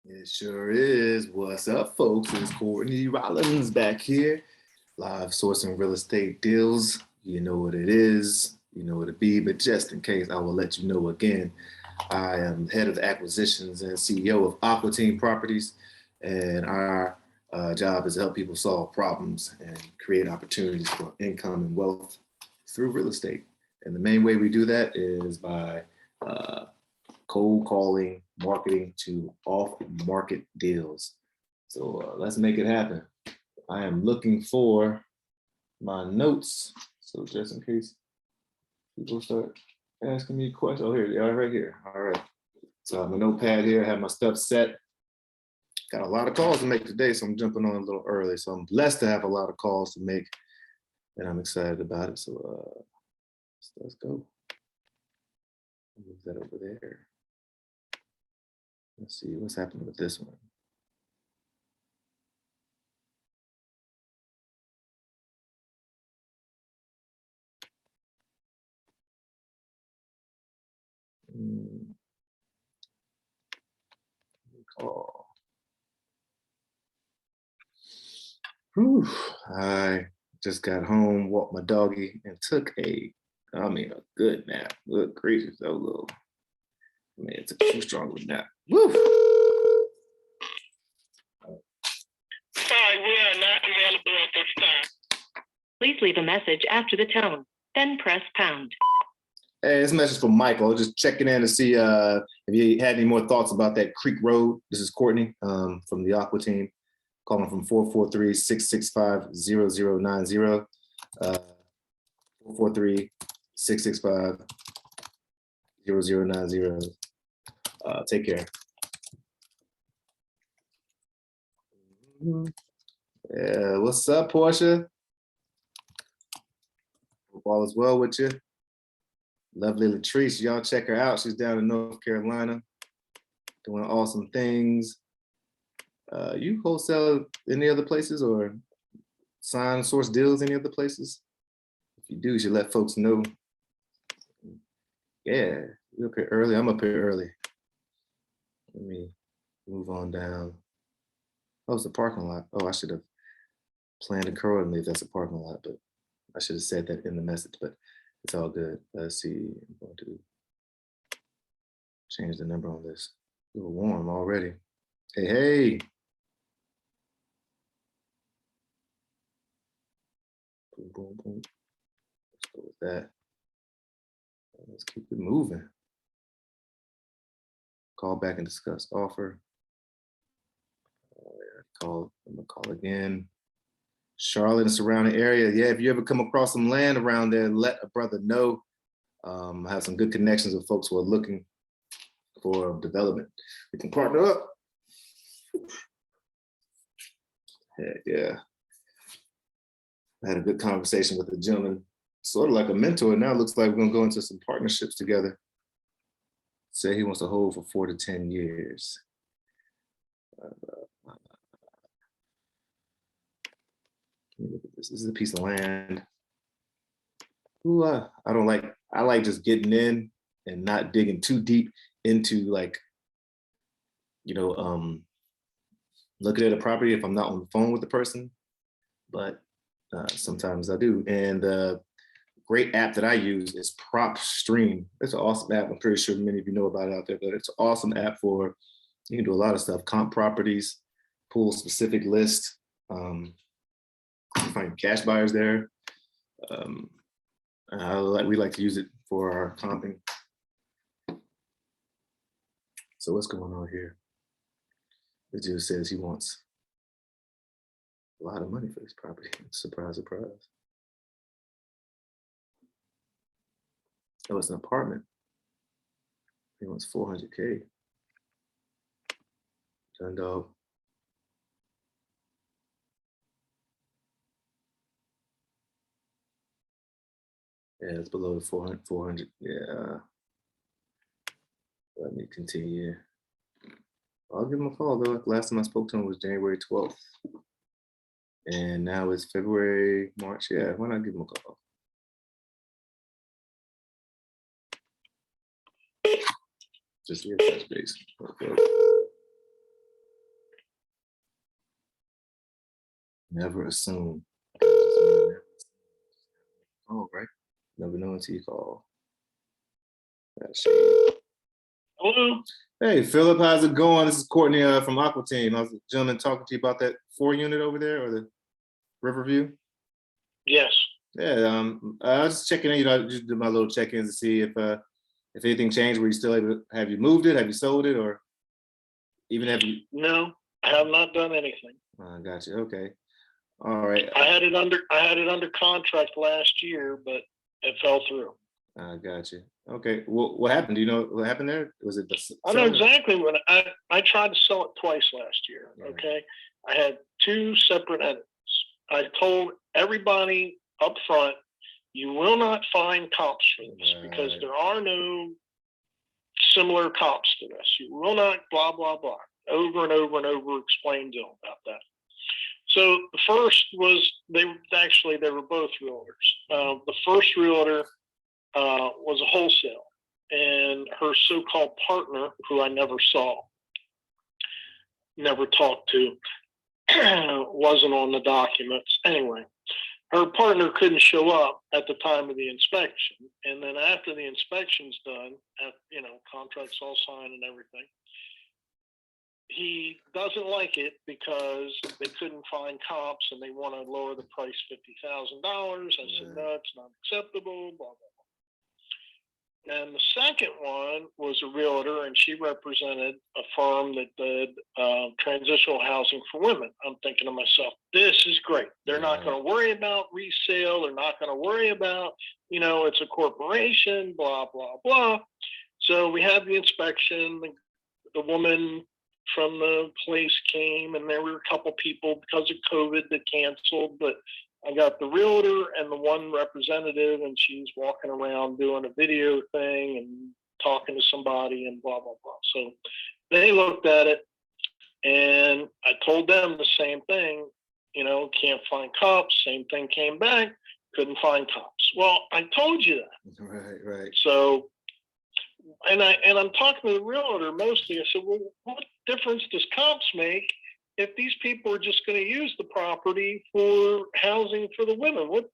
It sure is. What's up, folks? It's Courtney Rollins back here, live sourcing real estate deals. You know what it is, you know what it be, but just in case, I will let you know again. I am head of the acquisitions and CEO of Aqua Team Properties, and our job is to help people solve problems and create opportunities for income and wealth through real estate. And the main way we do that is by cold calling, marketing to off-market deals. So let's make it happen. I am looking for my notes. So just in case people start asking me questions. Oh, here they are right here. All right. So I have my notepad here. I have my stuff set. Got a lot of calls to make today, so I'm jumping on a little early. So I'm blessed to have a lot of calls to make, and I'm excited about it. So let's go. Move that over there. Let's see what's happening with this one. Call. Whew. I just got home, walked my doggy, and took a good nap. Good gracious, that was a little, man, it took too strong of a nap. Woo! Sorry, we are not available at this time. Please leave a message after the tone, then press pound. Hey, this message from Michael. Just checking in to see if you had any more thoughts about that Creek Road. This is Courtney from the Aqua Team, calling from 443-665-0090. 443-665-0090. Take care. Yeah, what's up, Portia? Hope all is well with you. Lovely Latrice, y'all check her out. She's down in North Carolina, doing awesome things. You wholesale any other places or sign source deals any other places? If you do, you should let folks know. Yeah, you're up here early. I'm up here early. Let me move on down. Oh, it's a parking lot. Oh, I should have planned accordingly if that's a parking lot, but I should have said that in the message, but it's all good. Let's see. I'm going to change the number on this. A little warm already. Hey. Boom, boom, boom. Let's go with that. Let's keep it moving. Call back and discuss offer. I'm gonna call again. Charlotte and surrounding area. Yeah, if you ever come across some land around there, let a brother know. I have some good connections with folks who are looking for development. We can partner up. Yeah. I had a good conversation with a gentleman, sort of like a mentor. Now it looks like we're gonna go into some partnerships together. Say he wants to hold for 4 to 10 years. Look at this. This is a piece of land. Ooh, I like just getting in and not digging too deep into looking at a property if I'm not on the phone with the person, but sometimes I do. And the great app that I use is PropStream. It's an awesome app. I'm pretty sure many of you know about it out there, but it's an awesome app for, you can do a lot of stuff, comp properties, pull specific list, find cash buyers there. We like to use it for our comping. So what's going on here? This dude says he wants a lot of money for this property. Surprise, surprise. Oh, it's an apartment. He wants 400K. Done dog. Yeah, it's below the 400. Yeah. Let me continue. I'll give him a call though. Last time I spoke to him was January 12th. And now it's February, March. Yeah, why not give him a call? Just here, touch base. Okay. Never assume. Oh, right. Never know until you call. That's shady. Hello? Hey, Philip, how's it going? This is Courtney from Aqua Team. I was the gentleman talking to you about that 4-unit over there, or the Riverview. Yes. Yeah, I was just checking in. I just did my little check-ins to see if anything changed. Were you still able to, have you moved it? Have you sold it, or even have you? No, I have not done anything. Gotcha. Okay. All right. I had it under contract last year, but it fell through. Gotcha. Okay. What happened? Do you know what happened there? Was it the I know seller? exactly what I tried to sell it twice last year. Right. Okay. I had 2 separate entities. I told everybody up front, you will not find comps for this because Right. there are no similar comps to this. You will not blah, blah, blah. Over and over and over explained to them about that. So the first was, they were both realtors. The first realtor was a wholesale, and her so-called partner, who I never saw, never talked to, wasn't on the documents. Anyway, her partner couldn't show up at the time of the inspection. And then after the inspection's done, contracts all signed and everything, he doesn't like it because they couldn't find comps and they want to lower the price $50,000. I said, no, it's not acceptable, blah, blah, blah. And the second one was a realtor, and she represented a firm that did transitional housing for women. I'm thinking to myself, this is great. They're not going to worry about resale. They're not going to worry about, it's a corporation, blah, blah, blah. So we had the inspection. The woman from the place came, and there were a couple people because of COVID that canceled, but I got the realtor and the one representative, and she's walking around doing a video thing and talking to somebody and blah, blah, blah. So they looked at it, and I told them the same thing, can't find comps. Same thing came back, couldn't find comps. Well, I told you that. Right. So, and I'm talking to the realtor mostly. I said, well, what difference does comps make if these people are just going to use the property for housing for the women? What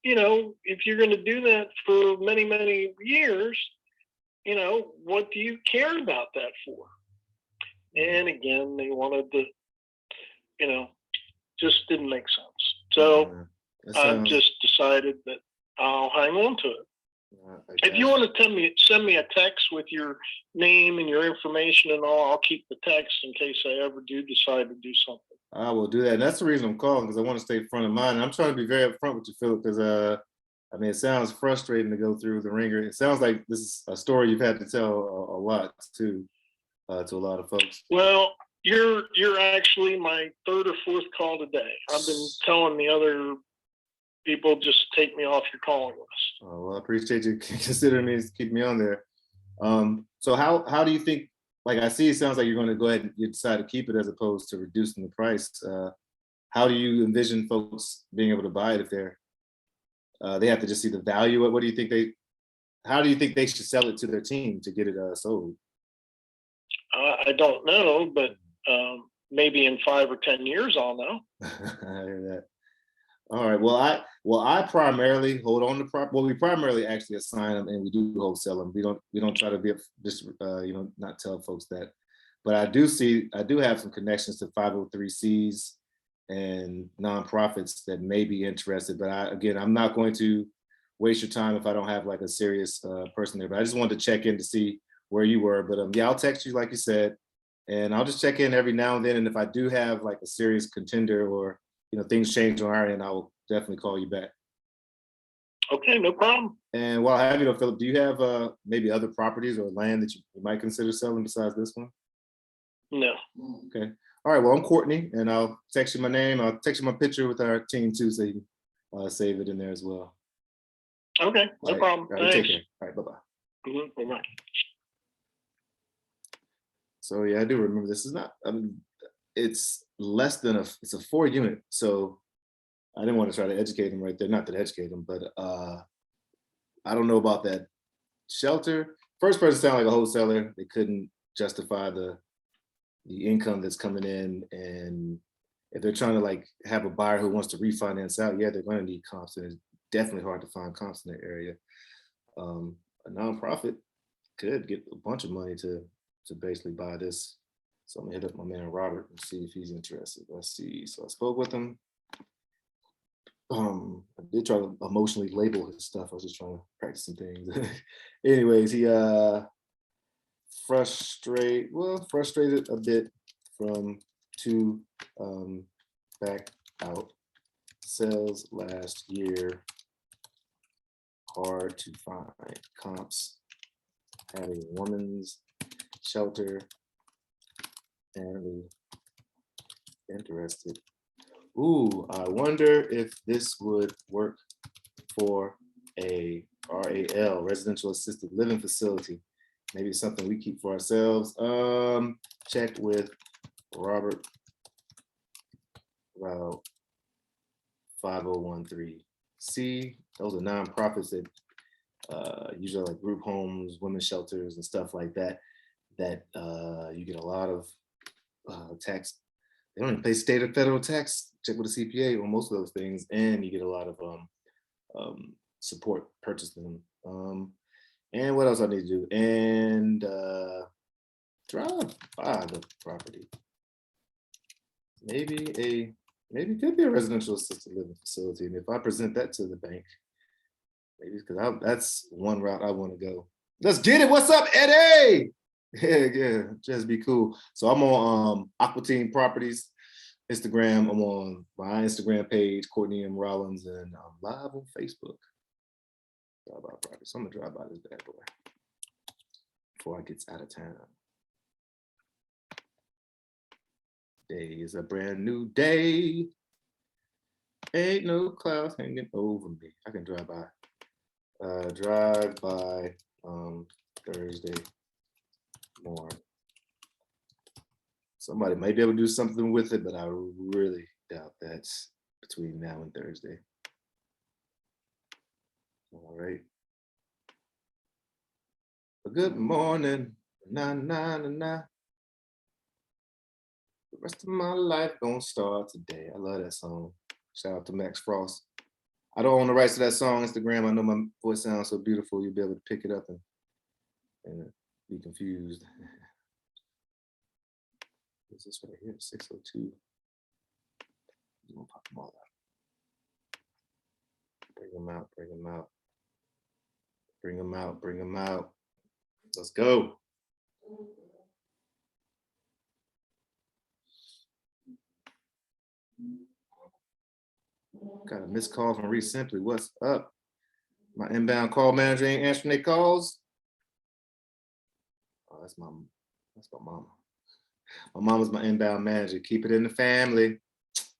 if you're going to do that for many, many years, what do you care about that for? And again, they wanted to, just didn't make sense. So I've just decided that I'll hang on to it. If you want to send me a text with your name and your information and all, I'll keep the text in case I ever do decide to do something. I will do that. And that's the reason I'm calling, because I want to stay front of mind. And I'm trying to be very upfront with you, Philip, because it sounds frustrating to go through the ringer. It sounds like this is a story you've had to tell a lot to a lot of folks. Well, you're actually my 3rd or 4th call today. I've been telling the other people, just take me off your calling list. Oh, well, I appreciate you considering me to keep me on there. So how do you think, like I see it sounds like you're going to go ahead and you decide to keep it as opposed to reducing the price. How do you envision folks being able to buy it if they have to just see the value? How do you think they should sell it to their team to get it sold? I don't know, but maybe in 5 or 10 years I'll know. I hear that. All right. Well, I primarily hold on to we primarily actually assign them, and we do wholesale them. We don't try to be just not tell folks that. But I do have some connections to 503Cs and nonprofits that may be interested. But I'm not going to waste your time if I don't have like a serious person there. But I just wanted to check in to see where you were. But I'll text you like you said, and I'll just check in every now and then. And if I do have like a serious contender or things change on our end, I will definitely call you back. Okay, no problem. And while I have you, Philip, do you have maybe other properties or land that you might consider selling besides this one? No. Okay. All right. Well, I'm Courtney, and I'll text you my name. I'll text you my picture with our team too, so you can save it in there as well. Okay, no problem. All right, Thanks. take care. All right, bye-bye. Mm-hmm. Bye-bye. So yeah, I do remember this is not. It's less than it's a 4-unit. So I didn't want to try to educate them right there. Not to educate them, but I don't know about that shelter. First person sounded like a wholesaler. They couldn't justify the income that's coming in, and if they're trying to like have a buyer who wants to refinance out, yeah, they're going to need comps, and it's definitely hard to find comps in that area. A nonprofit could get a bunch of money to basically buy this. So I'm gonna hit up my man Robert and see if he's interested. Let's see. So I spoke with him. I did try to emotionally label his stuff. I was just trying to practice some things. Anyways, he frustrated a bit from two back out sales last year. Hard to find comps. Had a woman's shelter and interested. Ooh, I wonder if this would work for a RAL, residential assisted living facility. Maybe it's something we keep for ourselves. Check with Robert about 5013C. Those are nonprofits that usually like group homes, women's shelters, and stuff like that. That you get a lot of tax. They don't even pay state or federal tax. Check with the CPA on most of those things, and you get a lot of support purchasing them. And what else I need to do? And drive by the property. Maybe it could be a residential assisted living facility, and if I present that to the bank, maybe because that's one route I want to go. Let's get it. What's up, Eddie? Yeah, just be cool. So I'm on Aqua Team Properties Instagram. I'm on my Instagram page, Courtney M. Rollins, and I'm live on Facebook. Drive by properties. So I'm gonna drive by this bad boy before I get out of town. Day is a brand new day. Ain't no clouds hanging over me. I can drive by. Thursday morning. Somebody might be able to do something with it, but I really doubt that's between now and Thursday. All right. Good morning. Nah, nah, nah, nah. The rest of my life gonna start today. I love that song. Shout out to Max Frost. I don't own the rights to that song. Instagram, I know my voice sounds so beautiful, you'll be able to pick it up and be confused. What's this right here? 602. I'm gonna pop them all out. Bring them out, bring them out. Bring them out, bring them out. Let's go. Got a missed call from Reese Simply. What's up? My inbound call manager ain't answering their calls. Oh, that's my mama. My mama's my inbound manager. Keep it in the family.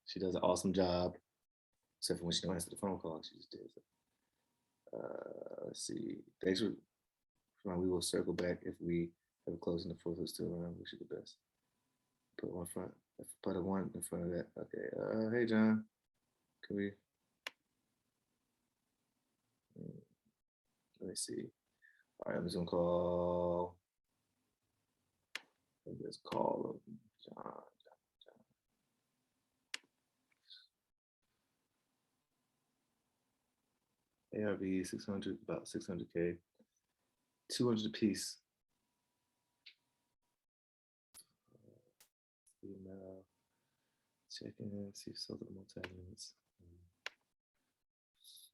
She does an awesome job. Except for when she don't answer the phone call, she just does it. Let's see. Thanks for. We will circle back if we have a closing the fourth is still around. Wish you the best. Put one front. Put a one in front of that. Okay. Hey John. Can we? Let me see. All right. I'm just gonna call. Let's call him John. ARV 600, about 600K, 200 a piece. Email, check in, see if sold the multi-units.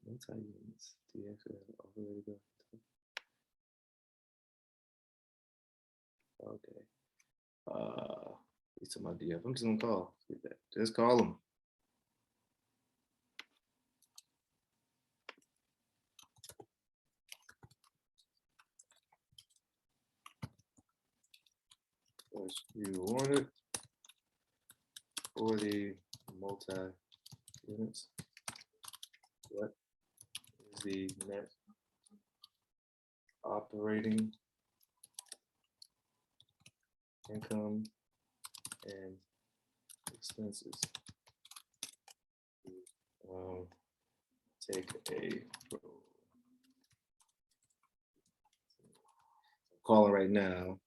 Multi-units, deactivate, already go. Okay. He's to my DF. I'm just gonna call. Just call him. You want it for the multi-units? What is the net operating income and expenses? Take a calling right now.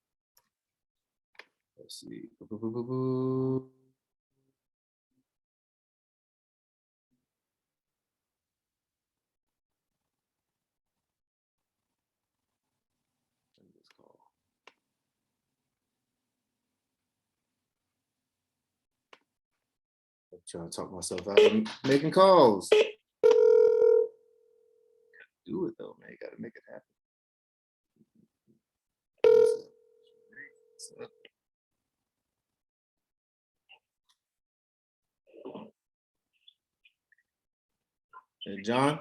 Let's see. trying to talk myself out of making calls. Do it though, man. You gotta make it happen. What's up? Hey, John.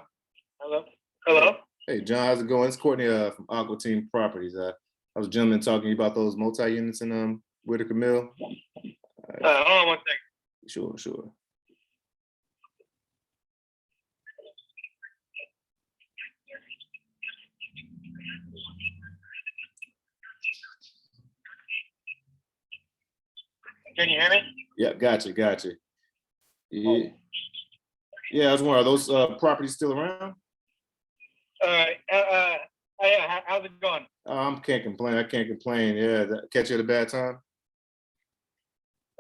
Hello. Hello. Hey, John, how's it going? It's Courtney from Aqua Team Properties. I was a gentleman talking to you about those multi-units in Whitaker Mill. Hold on one second. Sure. Can you hear me? Yeah, gotcha. Yeah, I was wondering, are those properties still around? All right. Yeah, how's it going? I can't complain. Yeah, catch you at a bad time?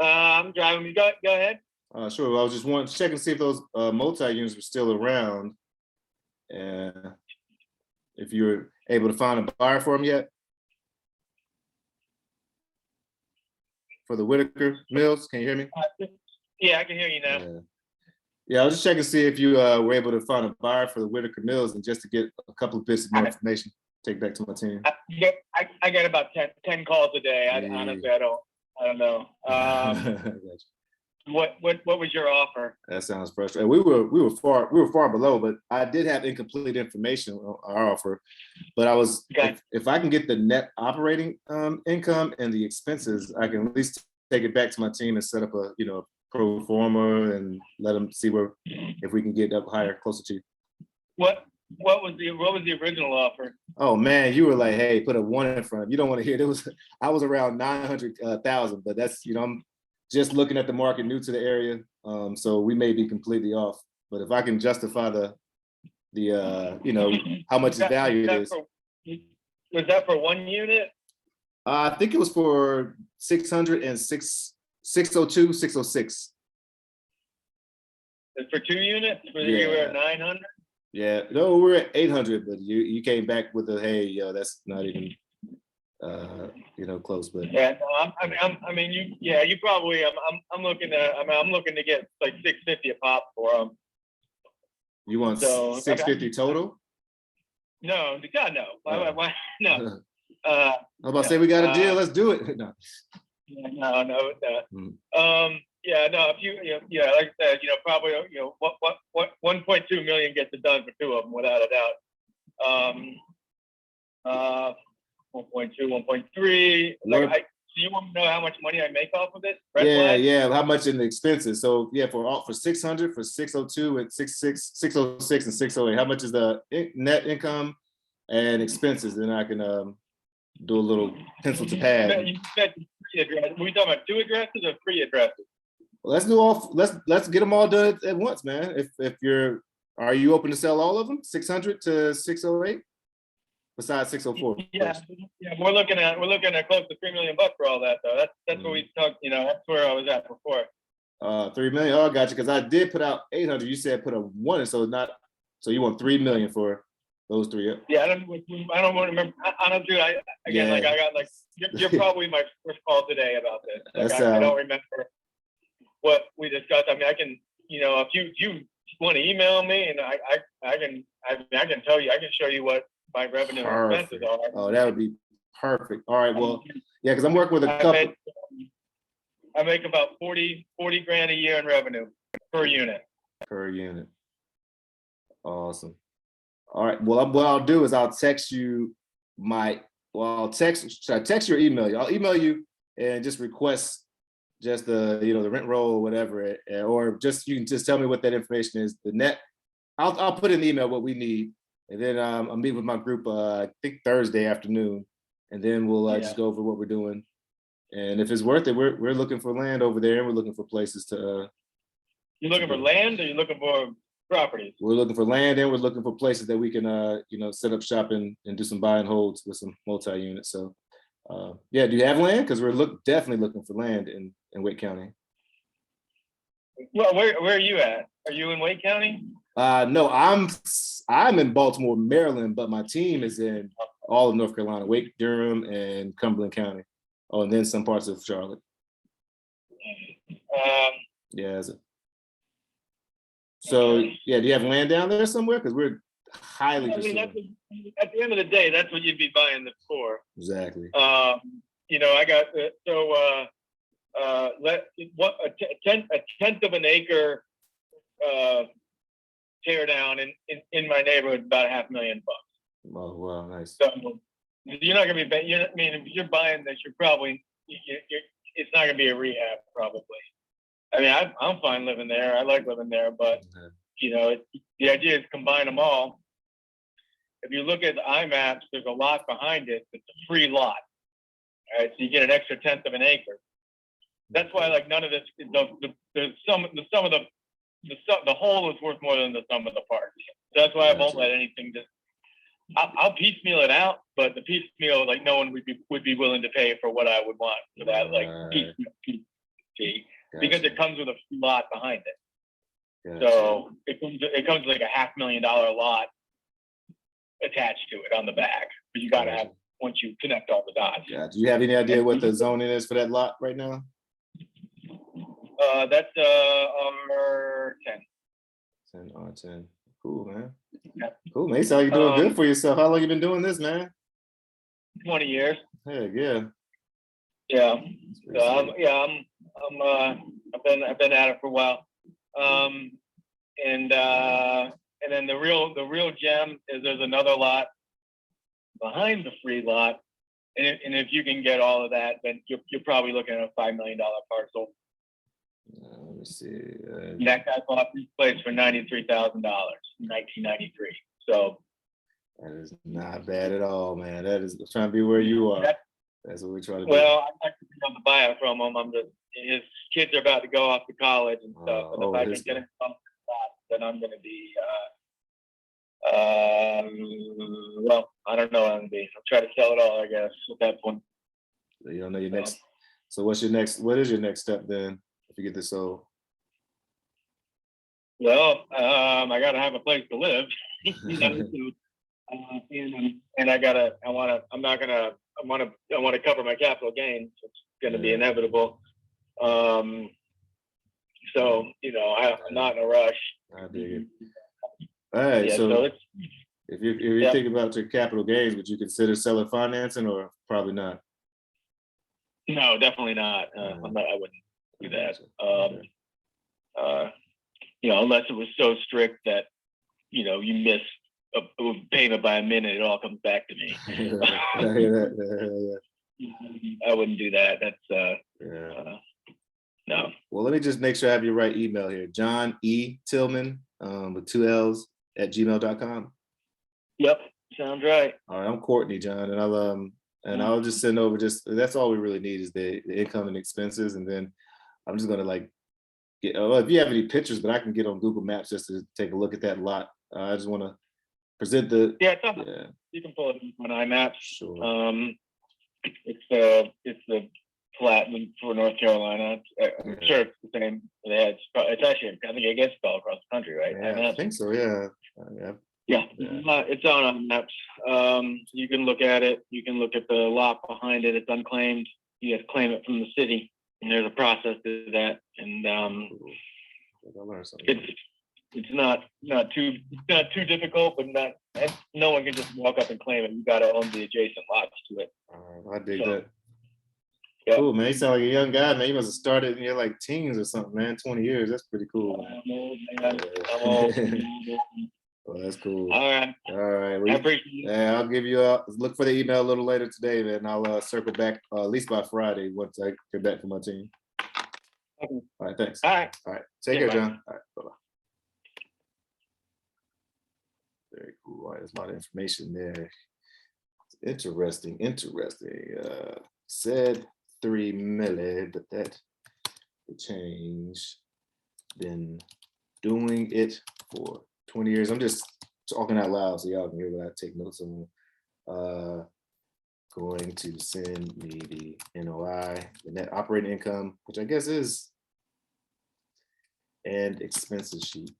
I'm driving. Go ahead. Sure. I was just wanting to check and see if those multi-units were still around, and if you were able to find a buyer for them yet. For the Whitaker Mills, can you hear me? Yeah, I can hear you now. Yeah, I was just checking to see if you were able to find a buyer for the Whitaker Mills, and just to get a couple of bits of more information, take back to my team. I get about 10 calls a day. Honestly, I don't know. What was your offer? That sounds frustrating. We were far below, but I did have incomplete information on our offer. But I was, if I can get the net operating income and the expenses, I can at least take it back to my team and set up a pro forma and let them see if we can get up higher, closer to you. What was the original offer? Oh man, you were like, hey, put a 1 in front. You don't want to hear it. I was around 900,000, but that's I'm just looking at the market, new to the area, so we may be completely off. But if I can justify the how much value it is. Was that for 1 unit? I think it was for 606, 602, 606. It's for 2 units? You were at 900? Yeah, no, we're at 800, but you came back with a hey, that's not even close. But yeah, no, you probably I'm looking to get like 650 a pop for them. You want 650 total? No, God no. Why no. I was about to say we got a deal. Let's do it. No. No. Yeah, no. If like I said, probably what 1.2 million gets it done for 2 of them without a doubt. 1.2, 1.3. So you want to know how much money I make off of this? Yeah. How much in the expenses? So yeah, for 600, for 602, and 606, and 608. How much is the net income and expenses? Then I can do a little pencil to pad. You said 3 addresses. Were we talking about 2 addresses or 3 addresses? Well, let's get them all done at once, man. Are you open to sell all of them? 600 to 608? Besides 604. Yeah, we're looking at close to $3 million for all that though. That's what we talked. That's where I was at before. 3 million. Oh, I got you. Because I did put out 800. You said put a 1 in, so you want 3 million for those 3. Yeah, I don't want to remember. Honestly, I got you're probably my first call today about this. I don't remember what we discussed. I mean, I can if you want to email me and I can tell you, I can show you what my revenue expenses are. Oh, that would be perfect. All right, well, yeah, because I'm working with a couple. I make about 40 grand a year in revenue per unit. Per unit. Awesome. All right. Well, what I'll do is I'll text you should I text you or email you? I'll email you and just request just the the rent roll or whatever, or you can just tell me what that information is. The net. I'll put in the email what we need. And then I'll meet with my group, I think Thursday afternoon, and then we'll just go over what we're doing. And if it's worth it, we're looking for land over there, and we're looking for places to. You're looking for land, or you're looking for properties? We're looking for land, and we're looking for places that we can, set up shop and do some buy and holds with some multi-units. So, do you have land? Because we're definitely looking for land in Wake County. Well, where are you at? Are you in Wake County? No, I'm in Baltimore, Maryland, but my team is in all of North Carolina, Wake, Durham, and Cumberland County. Oh, and then some parts of Charlotte. So Okay. yeah, do you have land down there somewhere? Because we're highly I mean, pursuing. at the end of the day, that's what you'd be buying this for. Exactly. You know, I got a tenth of an acre tear down in my neighborhood is about $500,000. Oh wow, nice. So you're not gonna be. I mean, if you're buying this, you're probably. It's not gonna be a rehab, probably. I mean, I'm fine living there. I like living there, but you know, the idea is to combine them all. If you look at the IMAPs, there's a lot behind it. It's a free lot. All right, so you get an extra tenth of an acre. That's why, like, none of this. The whole is worth more than the sum of the parts. So that's why I won't let anything just. I'll piecemeal it out, but the piecemeal, like, no one would be willing to pay for what I would want for that, like, piecemeal fee, because it comes with a lot behind it. So it comes like a $500,000 lot attached to it on the back, but you got to have, once you connect all the dots. Yeah. Do you have any idea what the zoning is for that lot right now? That's R10. 10 R10. Cool, man. Yeah. Cool, man. So you're doing good for yourself. How long you been doing this, man? 20 years. Heck yeah. Yeah. I've been at it for a while. And then the real gem is there's another lot behind the free lot, and if you can get all of that, then you're probably looking at a $5 million parcel. Let me see. That guy bought this place for $93,000 in 1993. So that is not bad at all, man. That is trying to be where you are. That's what we're trying to do. Well, I'd like to be able to buy it from him. His kids are about to go off to college and stuff. And if I can get him something, then I'm going to be. Well, I don't know what I'm going to be. I'll try to sell it all, I guess, at that point. So you don't know your next. So what is your next step then if you get this sold? Well, I got to have a place to live. And I want to cover my capital gains. It's going to be inevitable. So, you know, I'm not in a rush. I dig it. All right, Yeah, so if you're thinking about your capital gains, would you consider seller financing or probably not? No, definitely not. I wouldn't do that. You know, unless it was so strict that, you know, you miss a payment by a minute, it all comes back to me. I wouldn't do that. That's no. Well, let me just make sure I have your right email here. John E. Tillman with 2 L's at gmail.com. Yep, sounds right. All right, I'm Courtney, John, and I'll just send over that's all we really need is the income and expenses, and then I'm just gonna like get. If you have any pictures, but I can get on Google Maps just to take a look at that lot. I just want to present the. You can pull it on IMAPs. Sure. It's the plat for North Carolina. I'm sure it's the same. It's actually, I think it gets spelled across the country, right? Yeah, I think so. Yeah. It's on maps. You can look at it. You can look at the lot behind it. It's unclaimed. You have to claim it from the city, and there's a process to that. And it's not too difficult, but no one can just walk up and claim it. You got to own the adjacent lots to it. I dig that. Yep. Cool, man. You sound like a young guy, man. You must have started in your like teens or something, man. 20 years. That's pretty cool. I'm old, man. I'm old. Well, that's cool. All right. Well, I appreciate it. Yeah, I'll give you look for the email a little later today, man. I'll circle back at least by Friday once I get back from my team. Okay. All right, thanks. All right. Take care, bye. John. All right, bye-bye. Very cool. All right, there's a lot of information there. Interesting. Said 3 million, but that could change. Been doing it for 20 years. I'm just talking out loud so y'all can hear what I take notes on. Going to send me the NOI, the net operating income, which I guess is, and expenses sheet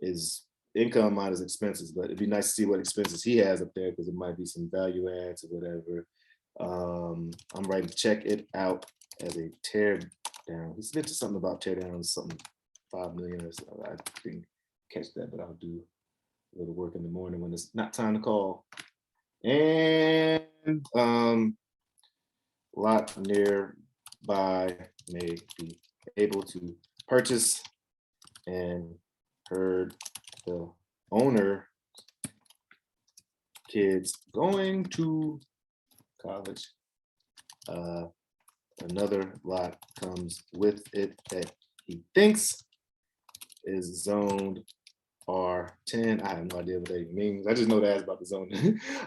is income minus expenses, but it'd be nice to see what expenses he has up there because it might be some value adds or whatever. I'm writing check it out as a tear down. He's mentioned something about tear down, something 5 million or something. I think catch that, but I'll do a little work in the morning when it's not time to call. And lot nearby may be able to purchase, and heard the owner kids going to college. Another lot comes with it that he thinks is zoned R10. I have no idea what that even means. I just know that's about the zone.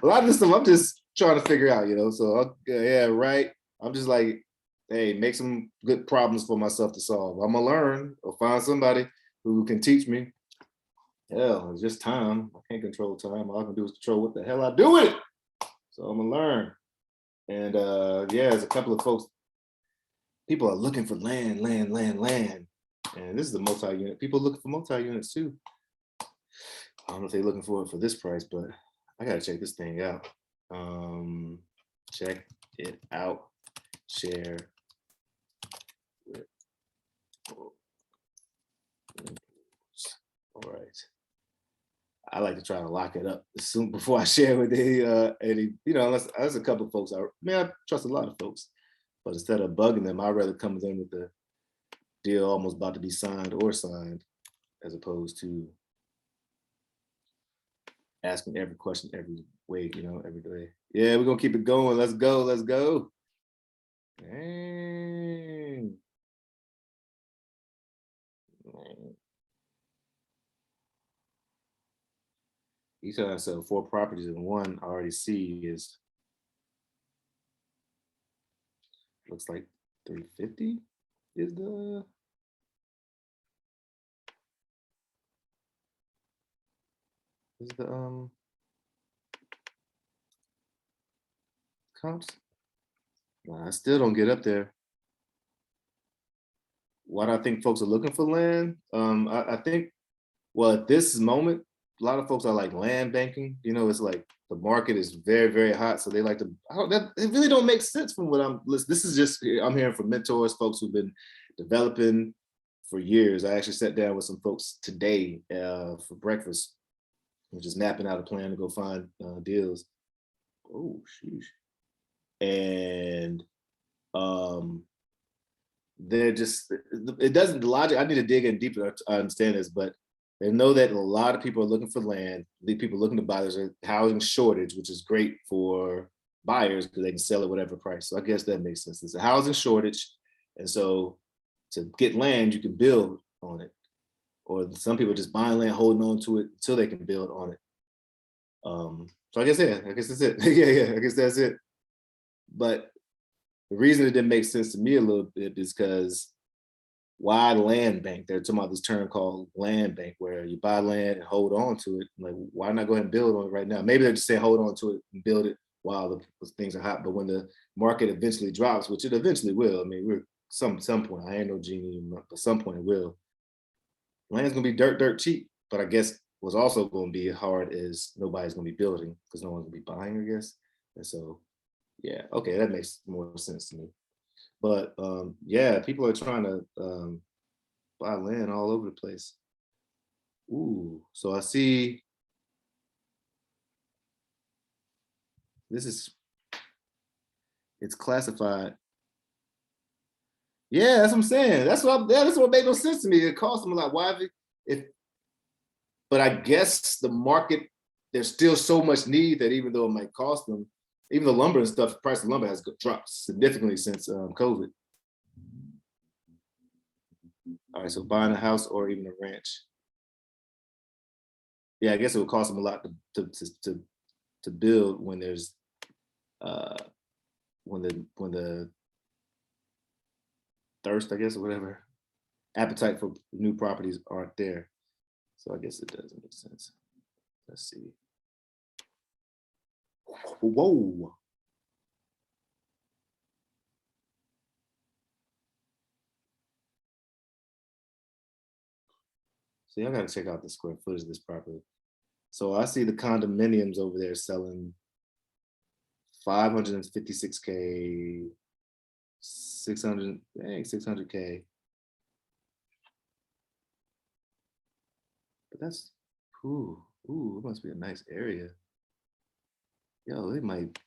A lot of this stuff I'm just trying to figure out, you know. So yeah, right. I'm just like, hey, make some good problems for myself to solve. I'm gonna learn or find somebody who can teach me. Hell, it's just time. I can't control time. All I can do is control what the hell I do with it. So I'm gonna learn. And yeah, there's a couple of folks. People are looking for land. And this is a multi-unit. People looking for multi-units too. I don't know if they're looking for it for this price, but I gotta check this thing out. Check it out. Share. All right. I like to try to lock it up soon before I share with any, you know, unless there's a couple of folks. I trust a lot of folks, but instead of bugging them, I'd rather come in with the deal almost about to be signed or signed, as opposed to asking every question every way, you know, every day. Yeah, we're gonna keep it going. Let's go. Dang. He's trying to sell 4 properties, and one I already see is looks like 350 is the comps. Nah, I still don't get up there. Why do I think folks are looking for land? I think, well, at this moment, a lot of folks are like land banking. You know, it's like the market is very, very hot, so they like to. It really don't make sense from what I'm listening. This is just I'm hearing from mentors, folks who've been developing for years. I actually sat down with some folks today for breakfast. We're just mapping out a plan to go find deals. Oh, sheesh. And they're just, it doesn't, the logic, I need to dig in deeper to understand this, but they know that a lot of people are looking for land. The people looking to buy, there's a housing shortage, which is great for buyers because they can sell at whatever price. So I guess that makes sense. There's a housing shortage. And so to get land, you can build on it. Or some people just buying land, holding on to it until they can build on it. So I guess, yeah, I guess that's it. yeah, I guess that's it. But the reason it didn't make sense to me a little bit is because why land bank? They're talking about this term called land bank, where you buy land and hold on to it. Like, why not go ahead and build on it right now? Maybe they're just saying hold on to it and build it while the things are hot. But when the market eventually drops, which it eventually will, I mean, we're some point, I ain't no genie, but some point it will. Land's gonna be dirt cheap, but I guess what's also gonna be hard is nobody's gonna be building because no one's gonna be buying, I guess. And so, yeah, okay, that makes more sense to me. But yeah, people are trying to buy land all over the place. Ooh, so I see this is, it's classified. Yeah, that's what I'm saying. That's what made no sense to me. It cost them a lot. Why if but I guess the market, there's still so much need that even though it might cost them, even the lumber and stuff, the price of lumber has dropped significantly since COVID. All right, so buying a house or even a ranch. Yeah, I guess it would cost them a lot to build when there's when the thirst, I guess, or whatever, appetite for new properties aren't there. So I guess it doesn't make sense. Let's see. Whoa. See, I gotta check out the square footage of this property. So I see the condominiums over there selling 556K, 600K. But that's, ooh, it must be a nice area. Yo, they might,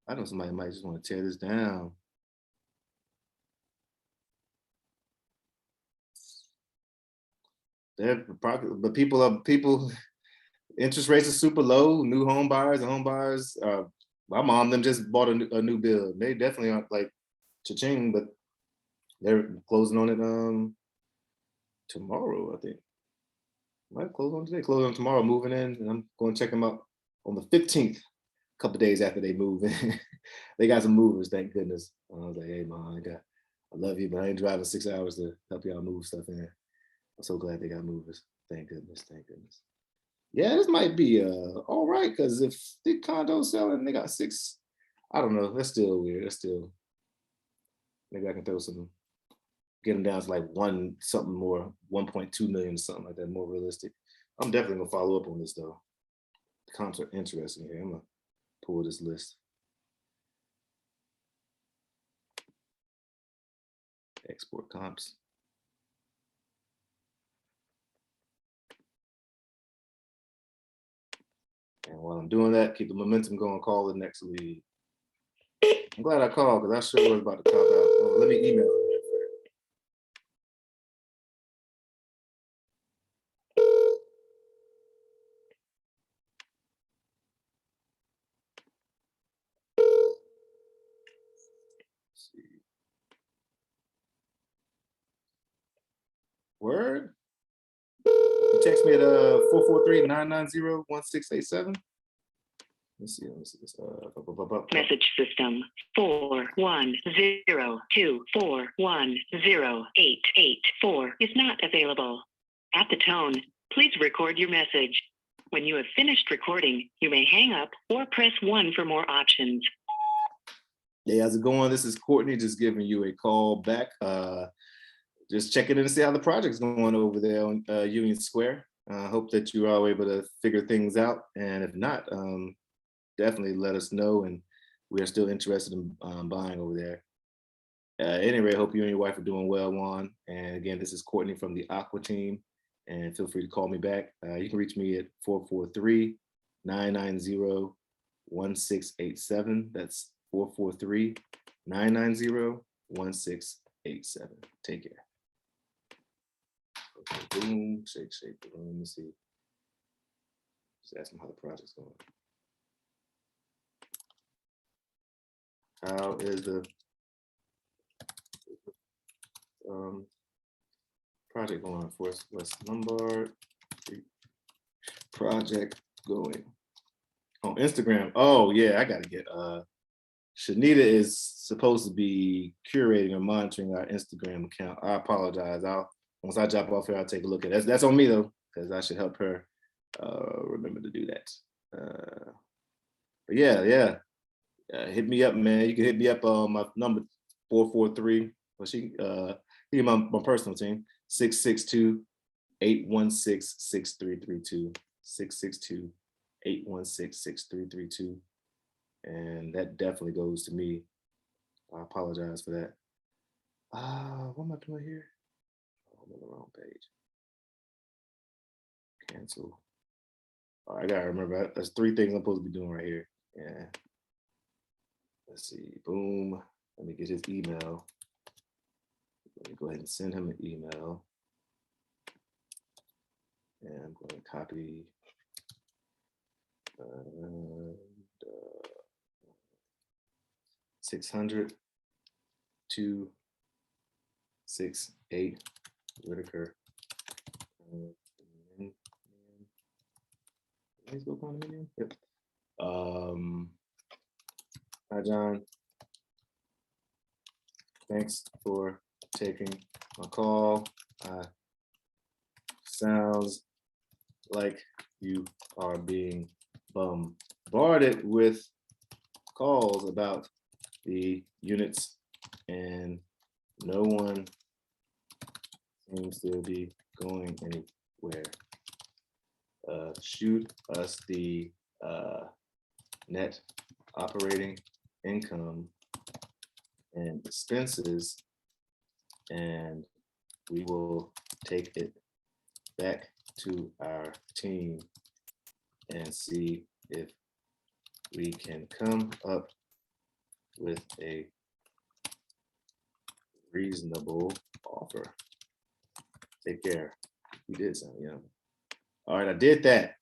I know somebody might just want to tear this down. But people, interest rates are super low. New home buyers and home buyers. My mom them just bought a new build. They definitely aren't like cha-ching, but they're closing on it tomorrow, I think. Might close on today, close on tomorrow, moving in, and I'm going to check them out on the 15th, a couple days after they move in. They got some movers, thank goodness. I was like, hey, Mom, I love you, but I ain't driving 6 hours to help y'all move stuff in. I'm so glad they got movers. Thank goodness, thank goodness. Yeah, this might be all right, because if the condo's selling, they got 6, I don't know, that's still weird. That's still, maybe I can throw some, get them down to like 1.2 million or something like that, more realistic. I'm definitely gonna follow up on this though. The comps are interesting here. I'm gonna pull this list. Export comps. And while I'm doing that, keep the momentum going, call the next lead. I'm glad I called because I sure was about to cop out. Oh, let me email them. Word? You text me at 443-990-1687. Let's see this. Message system 41024108884 is not available. At the tone, please record your message. When you have finished recording, you may hang up or press 1 for more options. Hey, how's it going? This is Courtney, just giving you a call back. Just checking in to see how the project's going over there on Union Square. Hope that you are all able to figure things out. And if not, definitely let us know. And we are still interested in buying over there. Anyway, I hope you and your wife are doing well, Juan. And again, this is Courtney from the Aqua team. And feel free to call me back. You can reach me at 443-990-1687. That's 443-990-1687. Take care. Okay, boom, shake the room. Let me see. Just ask them how the project's going. How is the project going for us? West Lombard project going on Instagram. Oh yeah, I gotta get Shanita is supposed to be curating or monitoring our Instagram account. I apologize. Once I drop off here, I'll take a look at it. That's on me though, because I should help her remember to do that. But yeah. Hit me up, man. You can hit me up on my number 443. Well, give my personal team 662-816-6332. 662-816-6332. And that definitely goes to me. I apologize for that. What am I doing here? I'm on the wrong page. Cancel. All right, I gotta remember. That's 3 things I'm supposed to be doing right here. Yeah. Let's see. Boom. Let me get his email. Let me go ahead and send him an email. And I'm going to copy. 600-268 Whitaker. Facebook condominium. Yep. Hi, John. Thanks for taking my call. Sounds like you are being bombarded with calls about the units, and no one seems to be going anywhere. Shoot us the net operating income and expenses, and we will take it back to our team and see if we can come up with a reasonable offer. Take care. You did something, yeah. All right, I did that.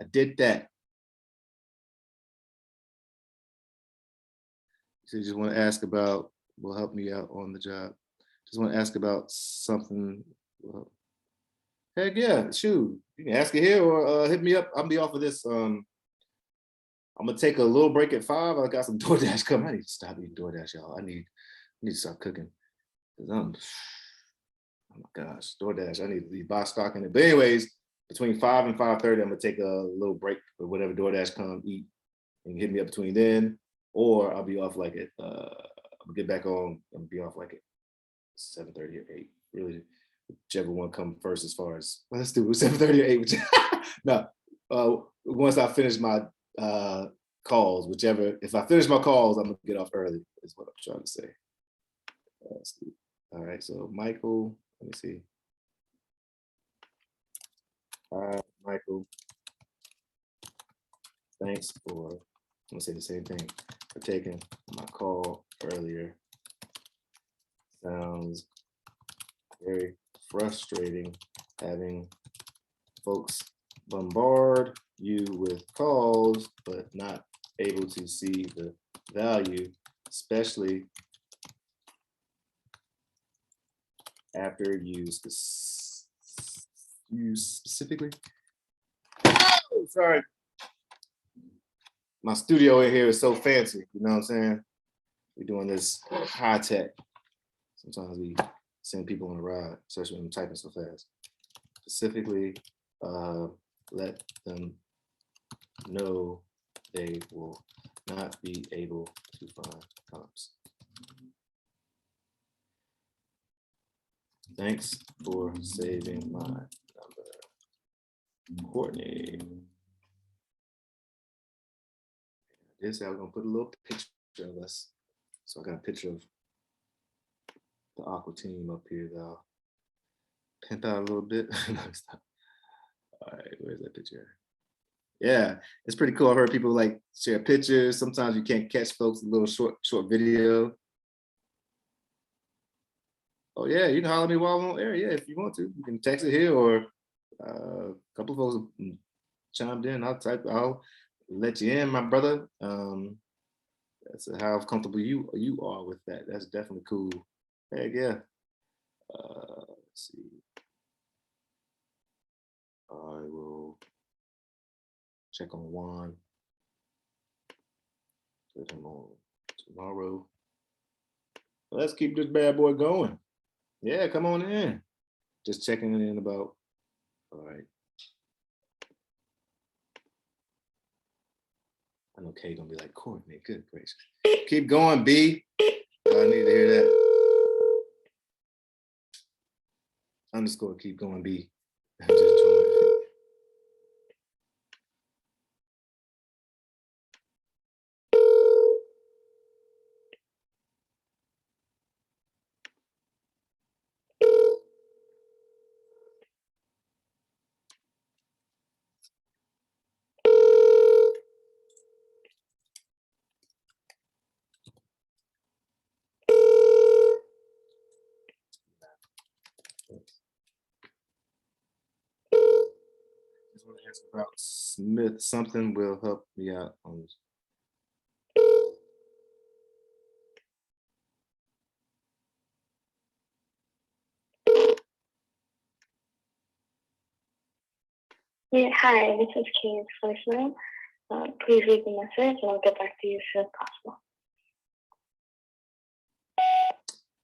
So you just want to ask about, will help me out on the job. Just want to ask about something. Well, heck yeah, shoot. You can ask it here or hit me up. I'll be off of this. I'm gonna take a little break at 5. I got some DoorDash coming. I need to stop eating DoorDash, y'all. I need to start cooking. Oh my gosh, DoorDash. I need to be box stocking it. But anyways, between 5 and 5:30, I'm gonna take a little break or whatever DoorDash come eat and hit me up between then, or I'll be off like at I'll get back on and be off like at 7:30 or 8. Really, whichever one come first as far as let's do 7:30 or 8. No, once I finish my calls, whichever. If I finish my calls, I'm gonna get off early. Is what I'm trying to say. All right, so Michael, let me see. Michael, thanks for, I'm gonna say the same thing, for taking my call earlier. Sounds very frustrating having folks bombard you with calls, but not able to see the value, especially after you specifically. Oh, sorry. My studio in here is so fancy, you know what I'm saying? We're doing this high tech. Sometimes we send people on a ride, especially when I'm typing so fast. Specifically, let them know they will not be able to find comps. Thanks for saving my number, Courtney. This I was gonna put a little picture of us. So I got a picture of the Aqua team up here though. Pimp out a little bit. All right, where's that picture? Yeah, it's pretty cool. I heard people like share pictures. Sometimes you can't catch folks, a little short video. Oh yeah, you can holler at me while I'm on air. Yeah, if you want to, you can text it here, or a couple of folks chimed in. I'll let you in, my brother. That's how comfortable you are with that. That's definitely cool. Heck yeah. Let's see. I will check on Juan. Put him on tomorrow. Let's keep this bad boy going. Yeah, come on in. Just checking in about, all right. I know Kay gonna be like, Courtney, good gracious. Keep going, B. I need to hear that. Underscore, keep going, B. Just join. Just want to ask about Smith. Something will help me out on this. Yeah, hi, this is Kay's voicemail. Please leave a message and I'll get back to you as soon as possible.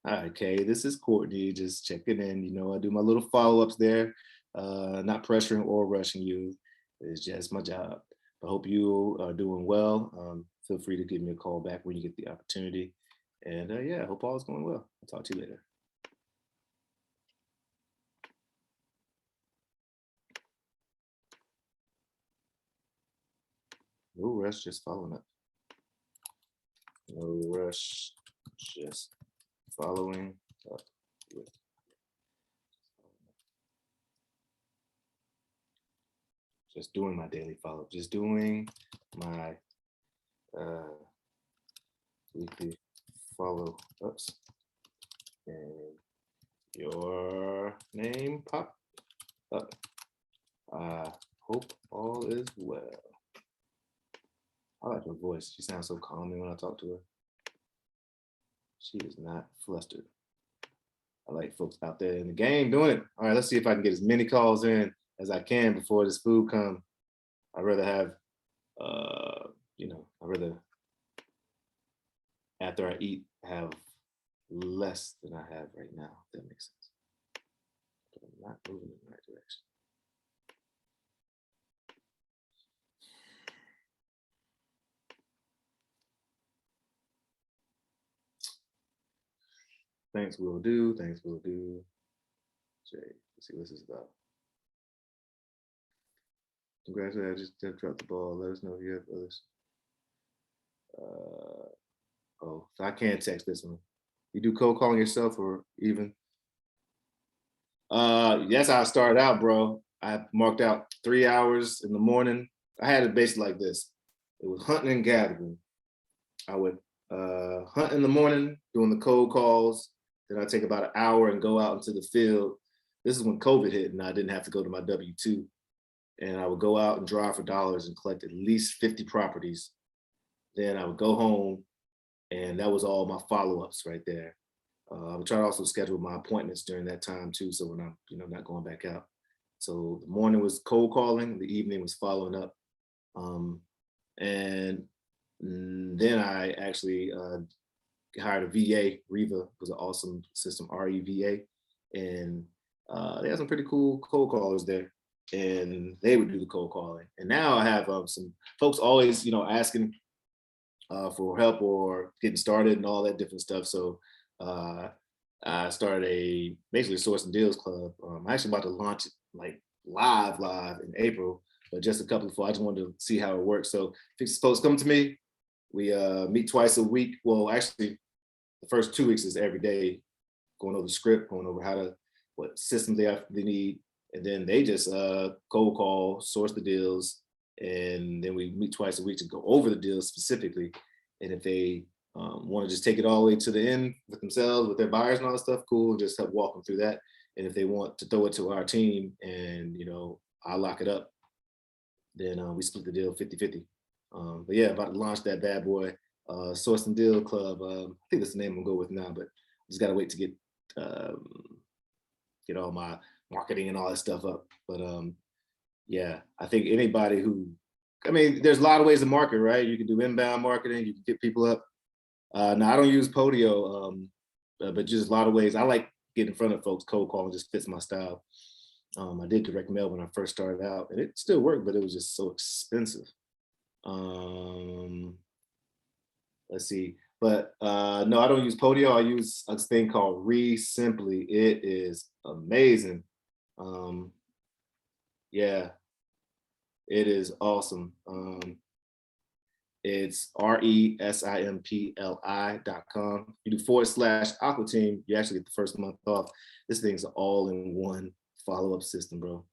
Hi, Kay, this is Courtney, just checking in. You know, I do my little follow-ups there, not pressuring or rushing you. It's just my job. I hope you are doing well. Feel free to give me a call back when you get the opportunity. And yeah, I hope all is going well. I'll talk to you later. No rush, just following up. No rush, just following up with. just doing my daily follow-up, just doing my weekly follow-ups. And your name pop up. I hope all is well. I like her voice. She sounds so calming when I talk to her. She is not flustered. I like folks out there in the game doing it. All right, let's see if I can get as many calls in as I can before this food comes. I'd rather have, I'd rather after I eat have less than I have right now. If that makes sense. But I'm not moving in the right direction. Thanks, will do. Thanks, will do. Jay, let's see what this is about. Congratulations, I just dropped the ball. Let us know if you have others. So I can't text this one. You do cold calling yourself or even? Yes, I started out, bro. I marked out 3 hours in the morning. I had it basically like this. It was hunting and gathering. I would hunt in the morning, doing the cold calls. Then I'd take about an hour and go out into the field. This is when COVID hit and I didn't have to go to my W-2. And I would go out and drive for dollars and collect at least 50 properties. Then I would go home and that was all my follow-ups right there. I would try to also schedule my appointments during that time too. So when I'm, not going back out. So the morning was cold calling, the evening was following up. And then I actually hired a VA. Riva was an awesome system, REVA. And they had some pretty cool cold callers there. And they would do the cold calling. And now I have some folks always, asking for help or getting started and all that different stuff. So I started basically a source and deals club. I'm actually about to launch it like live in April, but just a couple before. I just wanted to see how it works. So if folks come to me, we meet twice a week. Well, actually, the first 2 weeks is every day, going over the script, going over what systems they need. And then they just cold call, source the deals, and then we meet twice a week to go over the deals specifically. And if they want to just take it all the way to the end with themselves, with their buyers and all that stuff, cool, just help walk them through that. And if they want to throw it to our team and, I lock it up, then we split the deal 50-50. But yeah, about to launch that bad boy, Source and Deal Club. I think that's the name I'm going to go with now, but just got to wait to get all my marketing and all that stuff up. But yeah, I think anybody there's a lot of ways to market, right? You can do inbound marketing, you can get people up. Now I don't use Podio, but just a lot of ways. I like getting in front of folks, cold calling just fits my style. I did direct mail when I first started out and it still worked, but it was just so expensive. Let's see, but no, I don't use Podio. I use a thing called Simply. It is amazing. Yeah, it is awesome. It's RESIMPLI.com. You do /Aqua Team, you actually get the first month off. This thing's an all-in-one follow-up system, bro.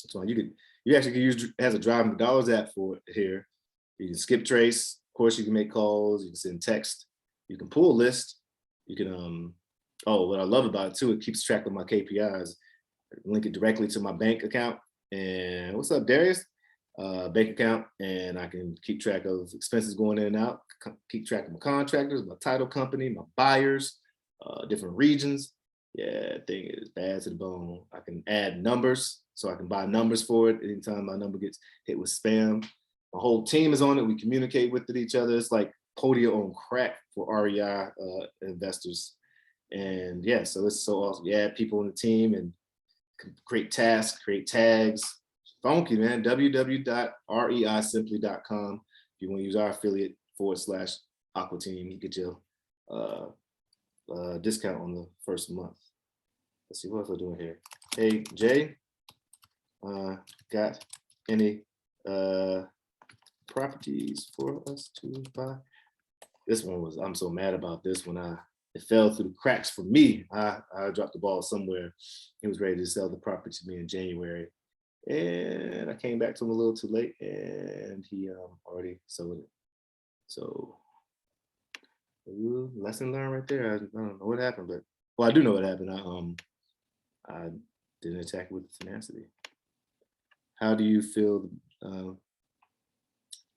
So you actually can use, it has a driving dollars app for it here. You can skip trace. Of course, you can make calls. You can send text. You can pull a list. You can, what I love about it too, it keeps track of my KPIs. Link it directly to my bank account. And what's up, Darius? Bank account, and I can keep track of expenses going in and out, keep track of my contractors, my title company, my buyers, different regions. Yeah, thing is bad to the bone. I can add numbers, so I can buy numbers for it anytime my number gets hit with spam. My whole team is on it. We communicate with each other. It's like Podio on crack for REI investors. And yeah, so it's so awesome. You add people on the team and create tasks, create tags. Funky, man. www.reisimply.com. If you want to use our affiliate /Aqua Team, you get your discount on the first month. Let's see what else we're doing here. Hey, Jay, got any properties for us to buy? This one I'm so mad about this one. It fell through the cracks for me. I dropped the ball somewhere. He was ready to sell the property to me in January. And I came back to him a little too late, and he already sold it. So lesson learned right there. I don't know what happened, but well, I do know what happened. I didn't attack it with tenacity. How do you feel?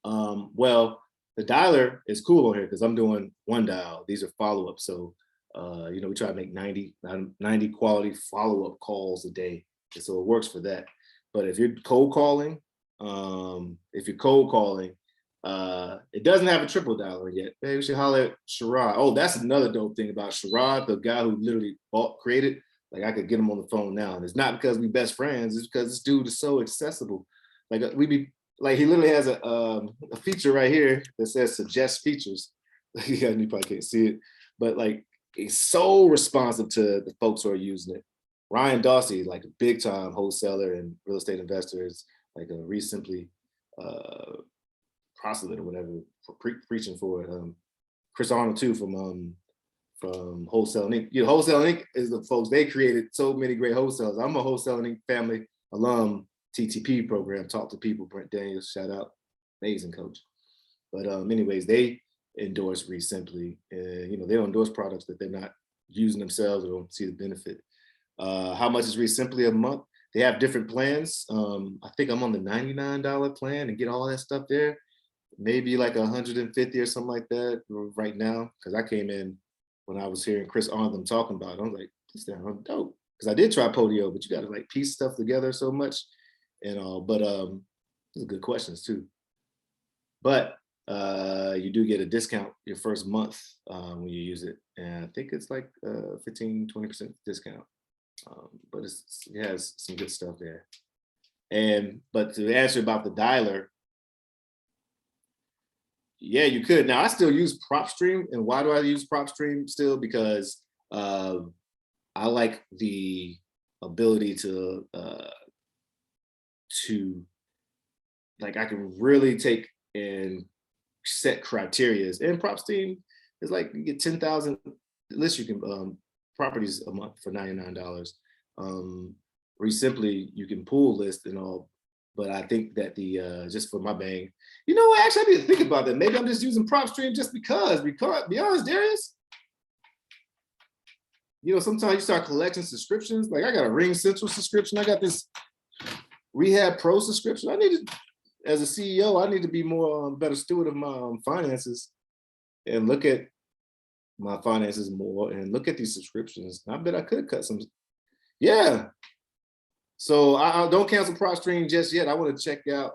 Well, the dialer is cool on here because I'm doing one dial. These are follow-ups. So, you know, we try to make 90 quality follow-up calls a day. And so it works for that. But if you're cold calling, it doesn't have a triple dialer yet. Maybe we should holler at Sherrod. Oh, that's another dope thing about Sherrod, the guy who literally created. Like I could get him on the phone now, and it's not because we best friends. It's because this dude is so accessible. Like he literally has a feature right here that says suggest features. Yeah, you probably can't see it, but like he's so responsive to the folks who are using it. Ryan Dawsey, like a big time wholesaler and real estate investors, like a recently proselyte or whatever, for preaching for it. Chris Arnold too from Wholesale Inc. You know, Wholesale Inc. is the folks, they created so many great wholesalers. I'm a Wholesale Inc. family alum, TTP program, Talk to People, Brent Daniels, shout out, amazing coach. But anyways, they endorse Simply, and you know, they don't endorse products that they're not using themselves or don't see the benefit. How much is Simply a month? They have different plans. I think I'm on the $99 plan and get all that stuff there. Maybe like 150 or something like that right now, because I came in when I was hearing Chris Arnold talking about it. I was like, this sounds dope. Because I did try Podio, but you got to like piece stuff together so much and all. But those are good questions too. But you do get a discount your first month when you use it. And I think it's like 15-20% discount. But it has some good stuff there. But to answer about the dialer, yeah, you could. Now I still use PropStream, and why do I use PropStream still? Because I like the ability to like I can really take and set criterias. And PropStream is like you get 10,000 lists you can properties a month for $99. Simply you can pull lists and all. But I think that the just for my bang, you know what? Actually, I didn't think about that. Maybe I'm just using PropStream just because. Because, be honest, Darius. You know, sometimes you start collecting subscriptions. Like I got a Ring Central subscription. I got this Rehab Pro subscription. I need to, as a CEO, I need to be more better steward of my finances and look at my finances more and look at these subscriptions. I bet I could cut some. Yeah. So I don't cancel PropStream just yet. I want to check out.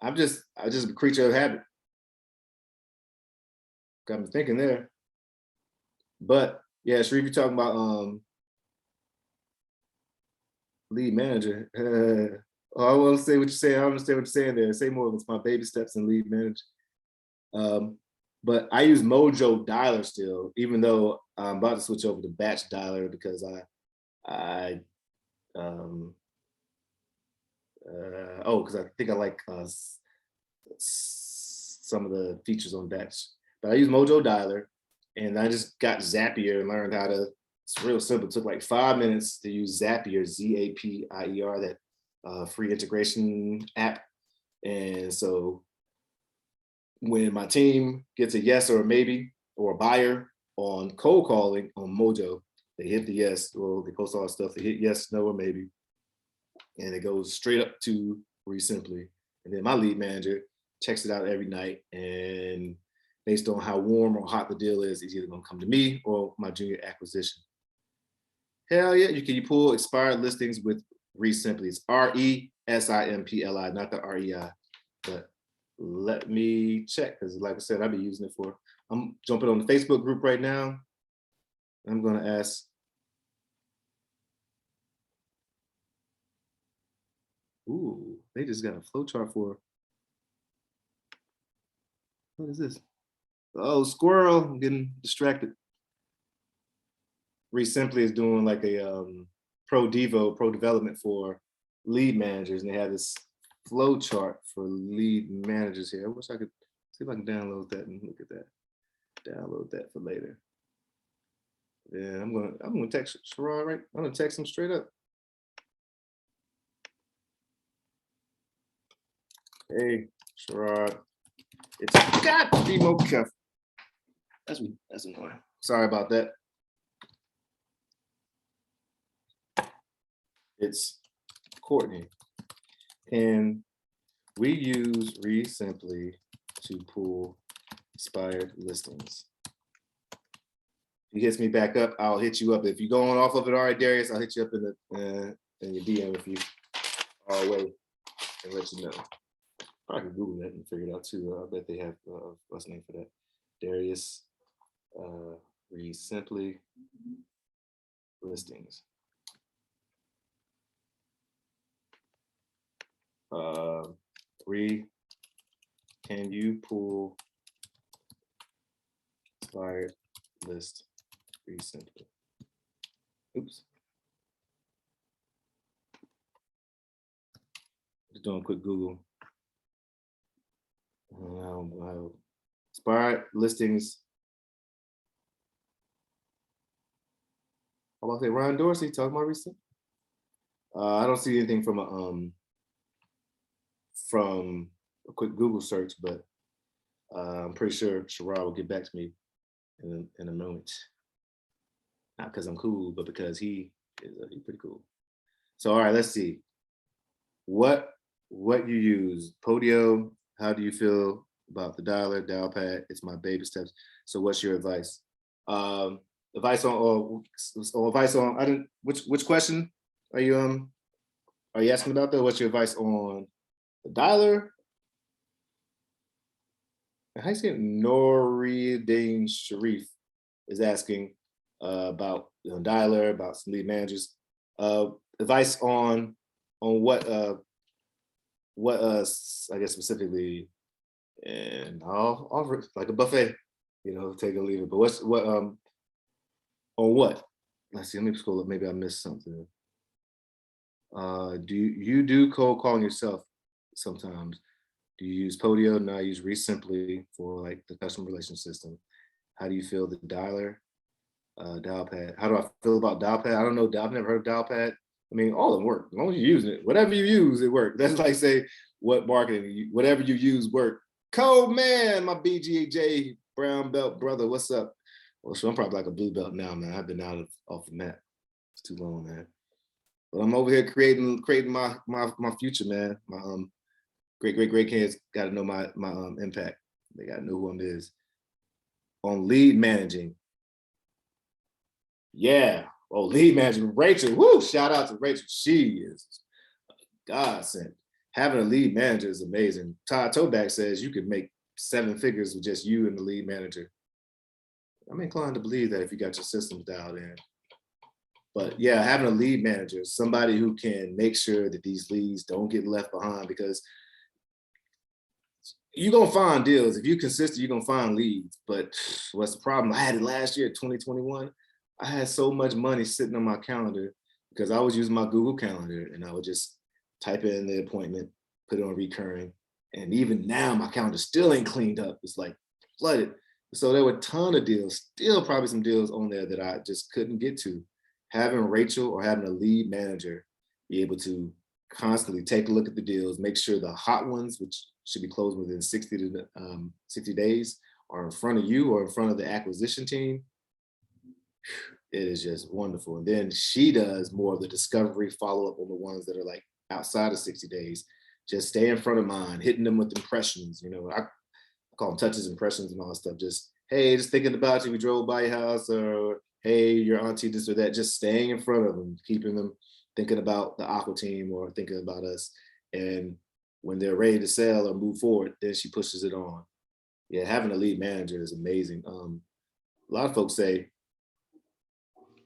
I'm just a creature of habit. Got me thinking there. But yeah, Sharif, you're talking about lead manager. I want to say what you're saying. I understand what you're saying there. Say more. It's my baby steps in lead manager. But I use Mojo Dialer still, even though I'm about to switch over to Batch Dialer because because I think I like some of the features on Batch. But I use Mojo Dialer, and I just got Zapier and learned how to. It's real simple. It took like 5 minutes to use Zapier, Zapier, that free integration app. And so when my team gets a yes or a maybe or a buyer on cold calling on Mojo, they hit the yes. Well, they post all the stuff. They hit yes, no, or maybe. And it goes straight up to Simply. And then my lead manager checks it out every night. And based on how warm or hot the deal is, it's either going to come to me or my junior acquisition. Hell yeah, you pull expired listings with Simply. It's RESIMPLI, not the REI. But let me check, because like I said, I've been using it for, I'm jumping on the Facebook group right now. I'm going to ask. Ooh, they just got a flowchart for. What is this? Oh, squirrel! I'm getting distracted. Simply is doing like a pro development for lead managers, and they have this flow chart for lead managers here. I wish I could see if I can download that and look at that. Download that for later. Yeah, I'm gonna text Sherrod, right? I'm gonna text him straight up. Hey, Sherrod. It's got to be more careful. That's annoying. Sorry about that. It's Courtney. And we use Simply to pull expired listings. If he hits me back up, I'll hit you up. If you're going off of it, all right, Darius, I'll hit you up in your DM if you are away and let you know. I can Google that and figure it out too. I bet they have what's the name for that? Darius Simply listings. Can you pull expired list Simply? Oops. Just doing a quick Google. Expired listings. How about say Ryan Dorsey talking about recent? I don't see anything from a quick Google search, but I'm pretty sure Sherrod will get back to me in a moment. Not because I'm cool, but because he's pretty cool. So all right, let's see. What you use? Podio. How do you feel about the dial pad? It's my baby steps. So what's your advice? Advice on I didn't which question are you asking about though? What's your advice on the dialer? How you say it? Noridane Sharif is asking about dialer, about some lead managers. Advice on what I guess specifically, and I'll offer like a buffet, take or leave it. But what on what? Let's see, let me scroll up, maybe I missed something. Do you do cold calling yourself sometimes? Do you use Podio? No, I use Simply for like the customer relation system. How do you feel the dialer? Dial pad. How do I feel about dial pad? I don't know. I've never heard of dial pad. I mean, all of them work. As long as you're using it, whatever you use, it works. That's like say what marketing, whatever you use, work. Code man, my BJJ brown belt brother, what's up? Well, so I'm probably like a blue belt now, man. I've been off the mat. It's too long, man. But I'm over here creating my future, man. My great kids got to know my impact. They got to know who I'm is. On lead managing. Yeah. Oh, lead management. Rachel. Woo! Shout out to Rachel. She is a godsend. Having a lead manager is amazing. Todd Toback says you could make 7 figures with just you and the lead manager. I'm inclined to believe that if you got your systems dialed in. But yeah, having a lead manager, somebody who can make sure that these leads don't get left behind, because you're going to find deals. If you're consistent, you're going to find leads. But what's the problem? I had it last year, 2021. I had so much money sitting on my calendar because I was using my Google Calendar and I would just type in the appointment, put it on recurring. And even now, my calendar still ain't cleaned up. It's like flooded. So there were a ton of deals, still probably some deals on there that I just couldn't get to. Having Rachel or having a lead manager be able to constantly take a look at the deals, make sure the hot ones, which should be closed within 60 days, are in front of you or in front of the acquisition team. It is just wonderful. And then she does more of the discovery follow-up on the ones that are like outside of 60 days. Just stay in front of mine, hitting them with impressions. I call them touches, impressions, and all that stuff. Just, hey, just thinking about you. We drove by your house, or hey, your auntie, this or that. Just staying in front of them, keeping them thinking about the Aqua team or thinking about us. And when they're ready to sell or move forward, then she pushes it on. Yeah, having a lead manager is amazing. A lot of folks say,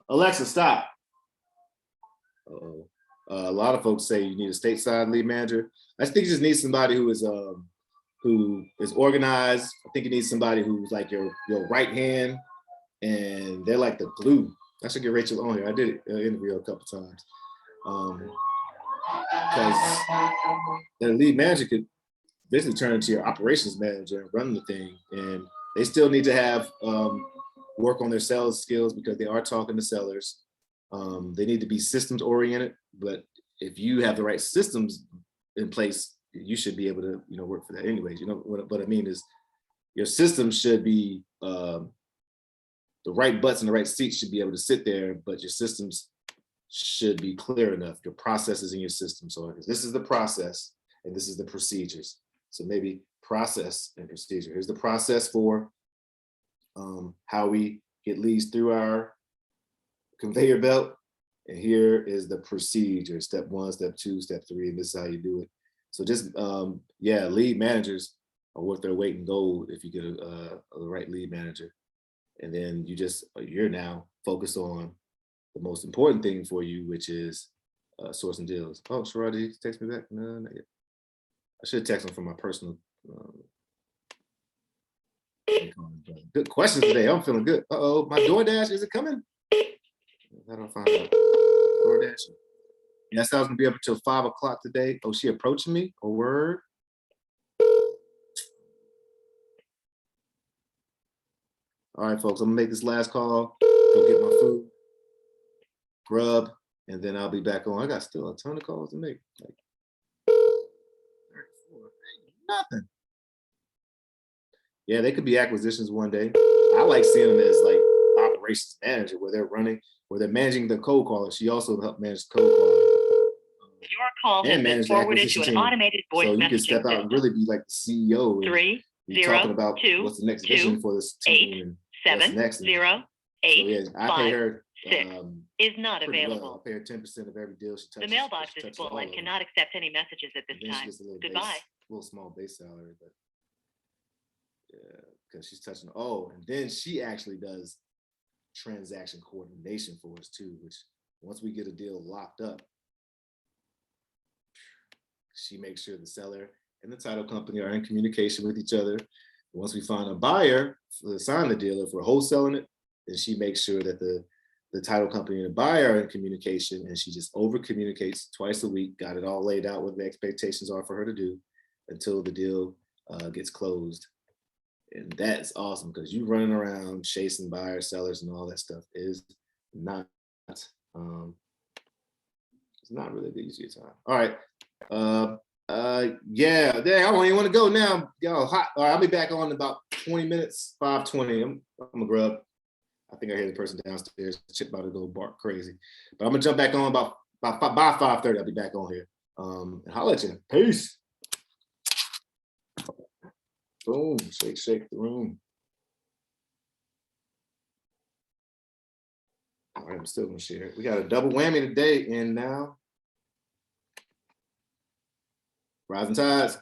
Alexa, stop. Uh-oh. A lot of folks say you need a stateside lead manager. I think you just need somebody who is organized. I think you need somebody who's like your right hand, and they're like the glue. I should get Rachel on here. I did an interview a couple times. Because the lead manager could basically turn into your operations manager and run the thing. And they still need to have work on their sales skills because they are talking to sellers. They need to be systems oriented, but if you have the right systems in place, you should be able to, work for that anyways. What I mean is your system should be, the right butts in the right seats should be able to sit there, but your systems should be clear enough, your processes in your system. So this is the process and this is the procedures. So maybe process and procedure. Here's the process for how we get leads through our conveyor belt. And here is the procedure, step 1, step 2, step 3, and this is how you do it. So just, lead managers are worth their weight in gold if you get a right lead manager. And then you're now focused on the most important thing for you, which is sourcing deals. Oh, Sherrod, did you text me back? No, not yet. I should text him from my personal. Good questions today. I'm feeling good. Uh-oh, my DoorDash, is it coming? I don't find out. DoorDash. Yes, I was gonna be up until 5 o'clock today. Oh, she approaching me? A word? All right, folks, I'm gonna make this last call, go get my food, grub, and then I'll be back on. I got still a ton of calls to make. Like 34, nothing. Yeah, they could be acquisitions one day. I like seeing them as like operations manager, where they're managing the cold caller. She also helped manage cold calling. Your call has been forwarded to an automated voice messaging system. So you can step out and really be like the CEO. 3 0 talking about 2 what's the next 2 vision for this team 8 and 7 next. 0 8 so yeah, I 5 pay her 6 is not available. Well. I pay her 10% of every deal she touches. The mailbox is full and cannot accept any messages at this time. Goodbye. Little small base salary, but yeah, because she's touching. Oh, and then she actually does transaction coordination for us too, which once we get a deal locked up, she makes sure the seller and the title company are in communication with each other. Once we find a buyer to sign the deal, if we're wholesaling it, then she makes sure that the title company and the buyer are in communication, and she just over communicates twice a week, got it all laid out what the expectations are for her to do until the deal gets closed. And that's awesome, because you running around chasing buyers, sellers, and all that stuff is not it's not really the easiest time. All right. Yeah, I don't even want to go now. Y'all hot. All right, I'll be back on in about 20 minutes, 5:20. I'm a grub. I think I hear the person downstairs. Chip about to go bark crazy. But I'm gonna jump back on by 5:30. I'll be back on here. And holla at you. Peace. Boom. Shake the room. All right, I'm still gonna share. We got a double whammy today, and now Rising Tides.